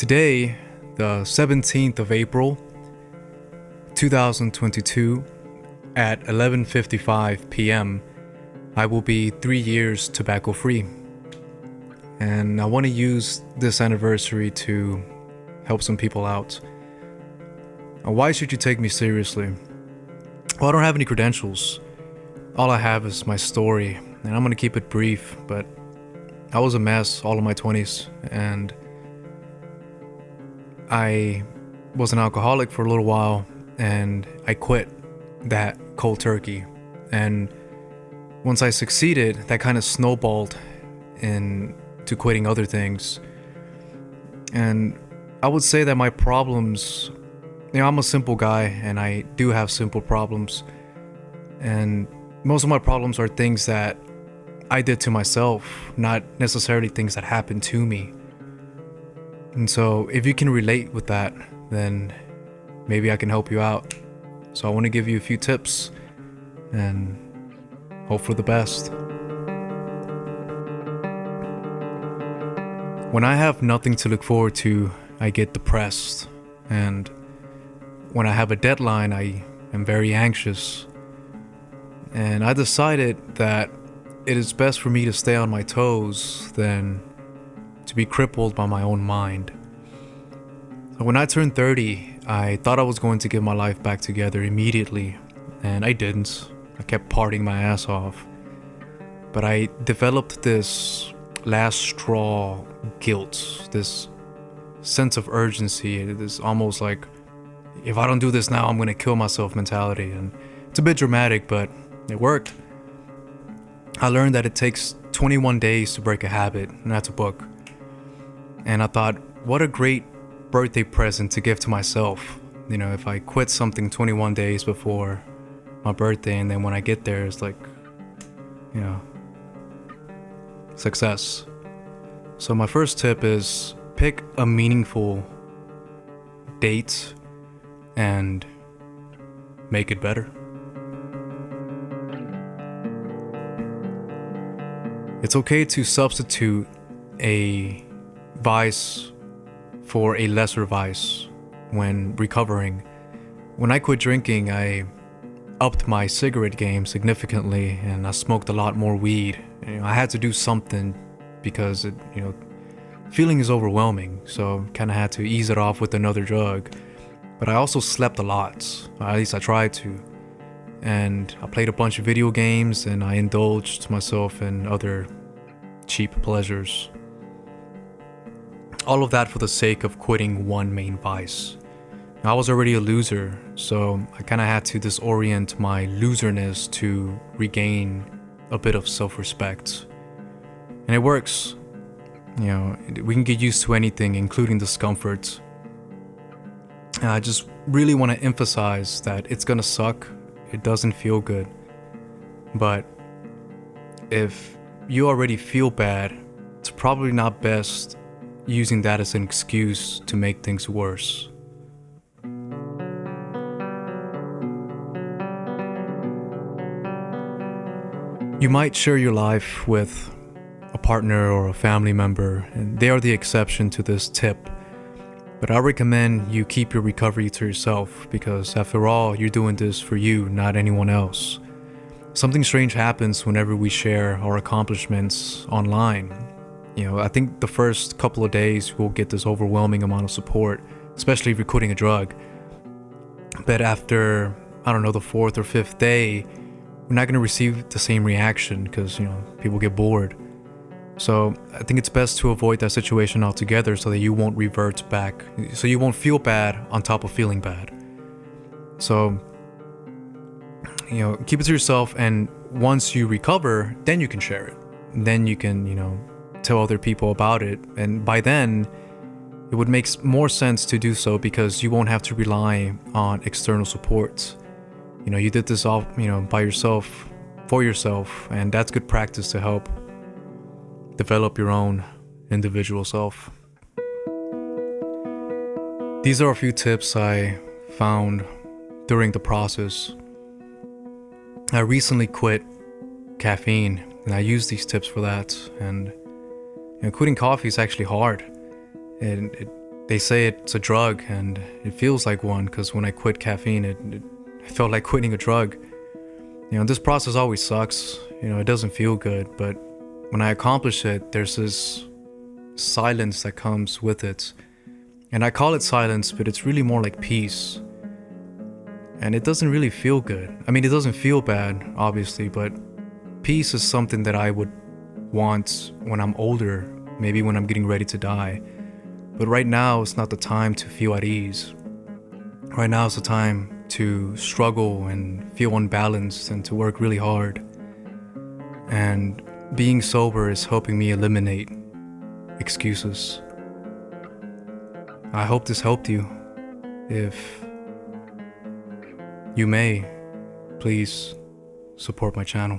Today, the 17th of April, 2022, at 11:55 p.m., I will be 3 years tobacco free. And I want to use this anniversary to help some people out. Why should you take me seriously? Well, I don't have any credentials. All I have is my story, and I'm going to keep it brief, but I was a mess all of my 20s, and I was an alcoholic for a little while, and I quit that cold turkey. And once I succeeded, that kind of snowballed into quitting other things. And I would say that my problems, I'm a simple guy, and I do have simple problems. And most of my problems are things that I did to myself, not necessarily things that happened to me. And so if you can relate with that, then maybe I can help you out. So I want to give you a few tips and hope for the best. When I have nothing to look forward to, I get depressed. And when I have a deadline, I am very anxious. And I decided that it is best for me to stay on my toes than to be crippled by my own mind. So when I turned 30, I thought I was going to get my life back together immediately, and I didn't. I kept partying my ass off. But I developed this last straw guilt, this sense of urgency, this almost like, if I don't do this now, I'm going to kill myself mentality. And it's a bit dramatic, but it worked. I learned that it takes 21 days to break a habit, and that's a book. And I thought, what a great birthday present to give to myself. You know, if I quit something 21 days before my birthday, and then when I get there, it's like, success. So my first tip is pick a meaningful date and make it better. It's okay to substitute a vice for a lesser vice when recovering. When I quit drinking, I upped my cigarette game significantly, and I smoked a lot more weed. I had to do something because feeling is overwhelming, so kind of had to ease it off with another drug. But I also slept a lot, at least I tried to. And I played a bunch of video games, and I indulged myself in other cheap pleasures. All of that for the sake of quitting one main vice. I was already a loser, so I kind of had to disorient my loserness to regain a bit of self-respect. And it works. We can get used to anything, including discomfort. And I just really want to emphasize that it's gonna suck. It doesn't feel good. But if you already feel bad, it's probably not best using that as an excuse to make things worse. You might share your life with a partner or a family member, and they are the exception to this tip. But I recommend you keep your recovery to yourself, because after all, you're doing this for you, not anyone else. Something strange happens whenever we share our accomplishments online. I think the first couple of days we'll get this overwhelming amount of support, especially if you're quitting a drug. But after, the fourth or fifth day, we're not going to receive the same reaction because, people get bored. So I think it's best to avoid that situation altogether so that you won't revert back, so you won't feel bad on top of feeling bad. So, keep it to yourself, and once you recover, then you can share it. Then you can, tell other people about it. And by then, it would make more sense to do so because you won't have to rely on external support. You did this all, by yourself, for yourself, and that's good practice to help develop your own individual self. These are a few tips I found during the process. I recently quit caffeine, and I use these tips for that. And quitting coffee is actually hard, and it They say it's a drug, and it feels like one, because when I quit caffeine, it felt like quitting a drug. This process always sucks. It doesn't feel good, but when I accomplish it, there's this silence that comes with it. And I call it silence, but it's really more like peace. And it doesn't really feel good. I mean, it doesn't feel bad, obviously, but peace is something that I would want when I'm older, maybe when I'm getting ready to die. But right now, it's not the time to feel at ease. Right now is the time to struggle and feel unbalanced and to work really hard. And being sober is helping me eliminate excuses. I hope this helped you. If you may, please support my channel.